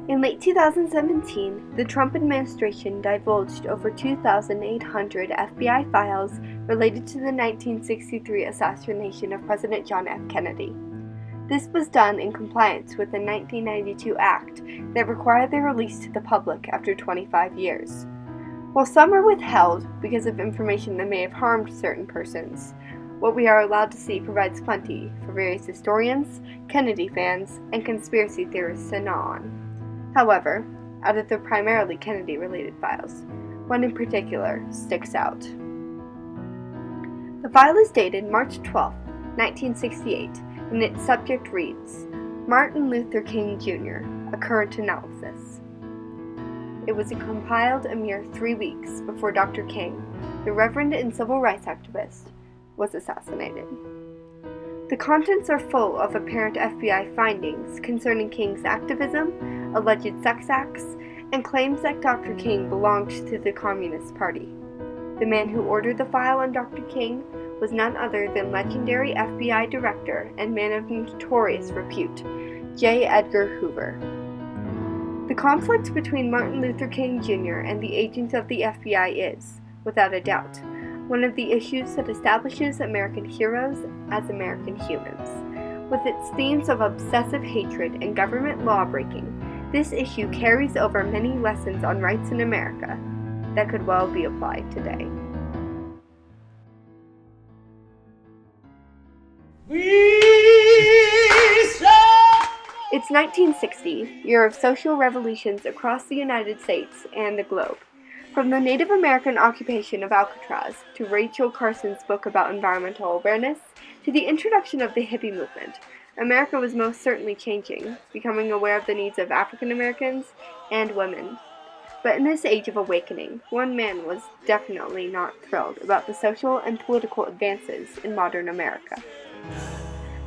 In late 2017, the Trump administration divulged over 2,800 FBI files related to the 1963 assassination of President John F. Kennedy. This was done in compliance with the 1992 Act that required their release to the public after 25 years. While some are withheld because of information that may have harmed certain persons, what we are allowed to see provides plenty for various historians, Kennedy fans, and conspiracy theorists to gnaw on. However, out of the primarily Kennedy-related files, one in particular sticks out. The file is dated March 12, 1968, and its subject reads, Martin Luther King Jr., A Current Analysis. It was compiled a mere 3 weeks before Dr. King, the Reverend and civil rights activist, was assassinated. The contents are full of apparent FBI findings concerning King's activism, alleged sex acts, and claims that Dr. King belonged to the Communist Party. The man who ordered the file on Dr. King was none other than legendary FBI director and man of notorious repute, J. Edgar Hoover. The conflict between Martin Luther King Jr. and the agents of the FBI is, without a doubt, one of the issues that establishes American heroes as American humans. With its themes of obsessive hatred and government law-breaking, this issue carries over many lessons on rights in America that could well be applied today. It's 1960, year of social revolutions across the United States and the globe. From the Native American occupation of Alcatraz, to Rachel Carson's book about environmental awareness, to the introduction of the hippie movement, America was most certainly changing, becoming aware of the needs of African Americans and women. But in this age of awakening, one man was definitely not thrilled about the social and political advances in modern America.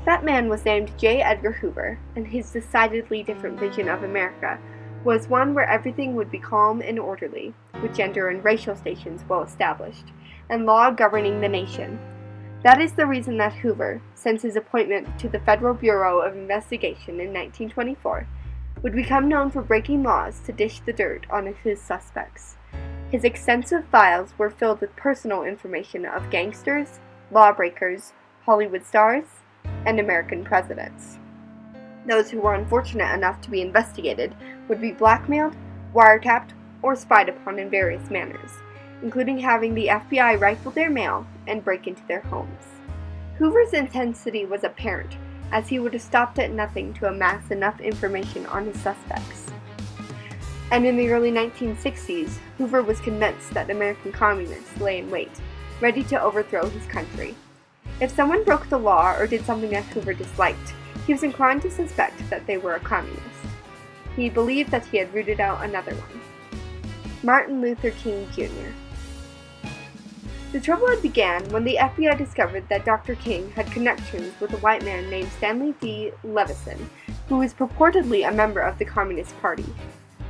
That man was named J. Edgar Hoover, and his decidedly different vision of America was one where everything would be calm and orderly, with gender and racial stations well established, and law governing the nation. That is the reason that Hoover, since his appointment to the Federal Bureau of Investigation in 1924, would become known for breaking laws to dish the dirt on his suspects. His extensive files were filled with personal information of gangsters, lawbreakers, Hollywood stars, and American presidents. Those who were unfortunate enough to be investigated would be blackmailed, wiretapped, or spied upon in various manners, including having the FBI rifle their mail and break into their homes. Hoover's intensity was apparent, as he would have stopped at nothing to amass enough information on his suspects. And in the early 1960s, Hoover was convinced that American communists lay in wait, ready to overthrow his country. If someone broke the law or did something that Hoover disliked, he was inclined to suspect that they were a communist. He believed that he had rooted out another one, Martin Luther King Jr. The trouble had began when the FBI discovered that Dr. King had connections with a white man named Stanley D. Levison, who was purportedly a member of the Communist Party.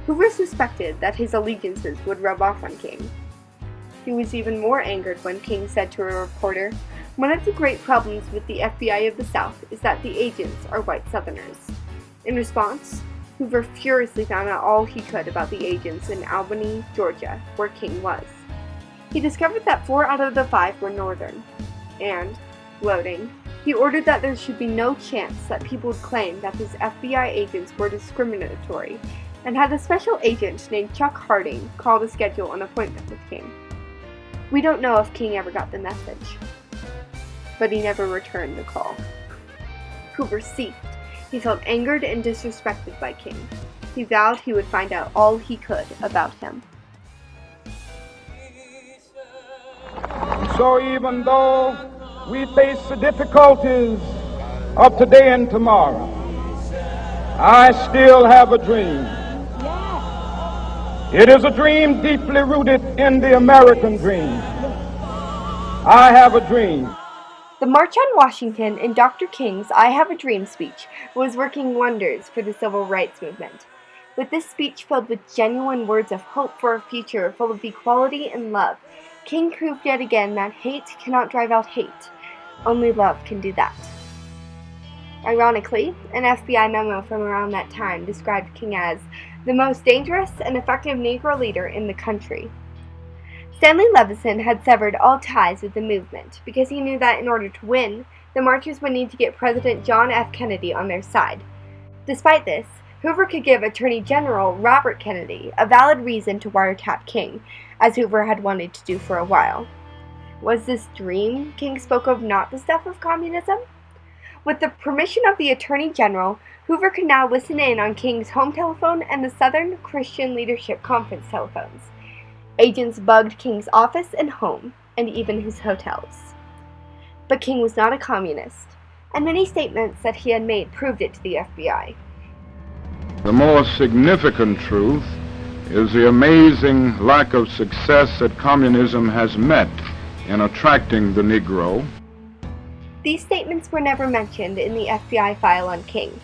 Hoover suspected that his allegiances would rub off on King. He was even more angered when King said to a reporter, "One of the great problems with the FBI of the South is that the agents are white Southerners." In response, Hoover furiously found out all he could about the agents in Albany, Georgia, where King was. He discovered that 4 out of the 5 were Northern, and, gloating, he ordered that there should be no chance that people would claim that his FBI agents were discriminatory, and had a special agent named Chuck Harding call to schedule an appointment with King. We don't know if King ever got the message, but he never returned the call. Hoover seethed. He felt angered and disrespected by King. He vowed he would find out all he could about him. So even though we face the difficulties of today and tomorrow, I still have a dream. It is a dream deeply rooted in the American dream. I have a dream. The March on Washington and Dr. King's I Have a Dream speech was working wonders for the civil rights movement. With this speech filled with genuine words of hope for a future full of equality and love, King proved yet again that hate cannot drive out hate. Only love can do that. Ironically, an FBI memo from around that time described King as the most dangerous and effective Negro leader in the country. Stanley Levison had severed all ties with the movement because he knew that in order to win, the marchers would need to get President John F. Kennedy on their side. Despite this, Hoover could give Attorney General Robert Kennedy a valid reason to wiretap King, as Hoover had wanted to do for a while. Was this dream King spoke of not the stuff of communism? With the permission of the Attorney General, Hoover could now listen in on King's home telephone and the Southern Christian Leadership Conference telephones. Agents bugged King's office and home, and even his hotels. But King was not a communist, and many statements that he had made proved it to the FBI. The more significant truth is the amazing lack of success that communism has met in attracting the Negro. These statements were never mentioned in the FBI file on King.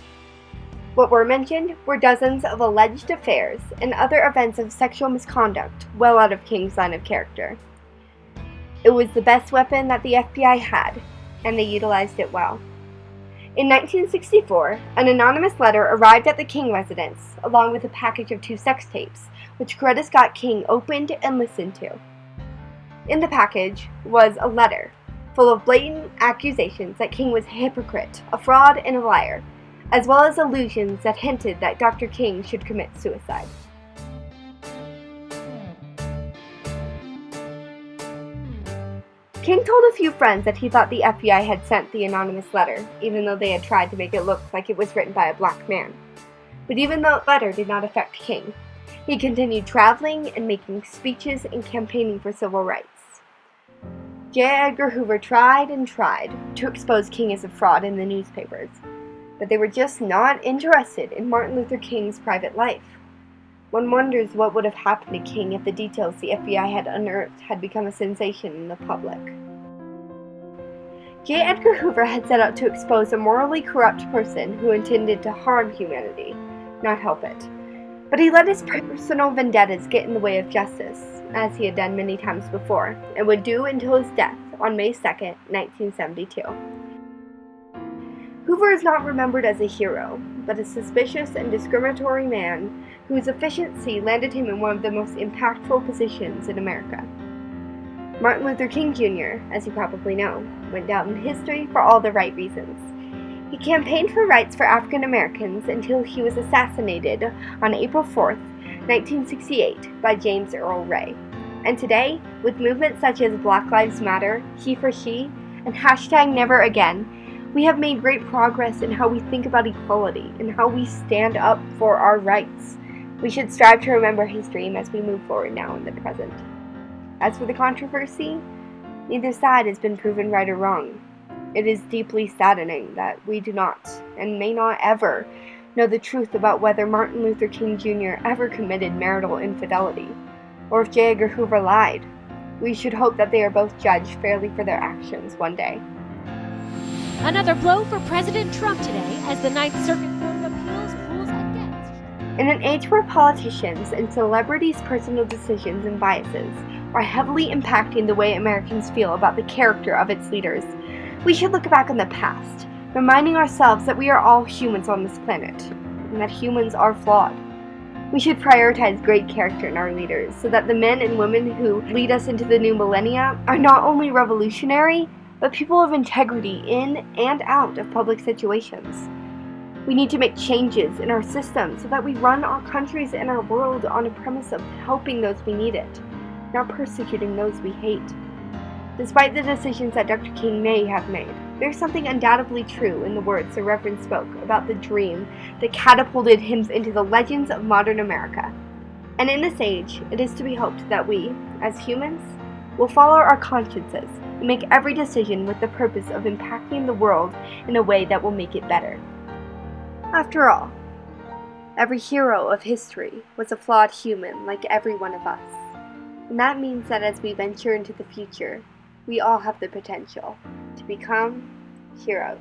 What were mentioned were dozens of alleged affairs and other events of sexual misconduct well out of King's line of character. It was the best weapon that the FBI had, and they utilized it well. In 1964, an anonymous letter arrived at the King residence, along with a package of 2 sex tapes, which Coretta Scott King opened and listened to. In the package was a letter full of blatant accusations that King was a hypocrite, a fraud, and a liar, as well as allusions that hinted that Dr. King should commit suicide. King told a few friends that he thought the FBI had sent the anonymous letter, even though they had tried to make it look like it was written by a black man. But even the letter did not affect King. He continued traveling and making speeches and campaigning for civil rights. J. Edgar Hoover tried and tried to expose King as a fraud in the newspapers, but they were just not interested in Martin Luther King's private life. One wonders what would have happened to King if the details the FBI had unearthed had become a sensation in the public. J. Edgar Hoover had set out to expose a morally corrupt person who intended to harm humanity, not help it. But he let his personal vendettas get in the way of justice, as he had done many times before, and would do until his death on May 2, 1972. Hoover is not remembered as a hero, but a suspicious and discriminatory man whose efficiency landed him in one of the most impactful positions in America. Martin Luther King Jr., as you probably know, went down in history for all the right reasons. He campaigned for rights for African Americans until he was assassinated on April 4, 1968 by James Earl Ray. And today, with movements such as Black Lives Matter, He for She, and #NeverAgain, we have made great progress in how we think about equality and how we stand up for our rights. We should strive to remember his dream as we move forward now in the present. As for the controversy, neither side has been proven right or wrong. It is deeply saddening that we do not, and may not ever, know the truth about whether Martin Luther King Jr. ever committed marital infidelity, or if J. Edgar Hoover lied. We should hope that they are both judged fairly for their actions one day. Another blow for President Trump today as the Ninth Circuit Court of Appeals rules against. In an age where politicians and celebrities' personal decisions and biases are heavily impacting the way Americans feel about the character of its leaders, we should look back on the past, reminding ourselves that we are all humans on this planet, and that humans are flawed. We should prioritize great character in our leaders so that the men and women who lead us into the new millennia are not only revolutionary, but people of integrity in and out of public situations. We need to make changes in our system so that we run our countries and our world on a premise of helping those we need it, not persecuting those we hate. Despite the decisions that Dr. King may have made, there's something undoubtedly true in the words the Reverend spoke about the dream that catapulted him into the legends of modern America. And in this age, it is to be hoped that we, as humans, will follow our consciences and make every decision with the purpose of impacting the world in a way that will make it better. After all, every hero of history was a flawed human like every one of us. And that means that as we venture into the future, we all have the potential to become heroes.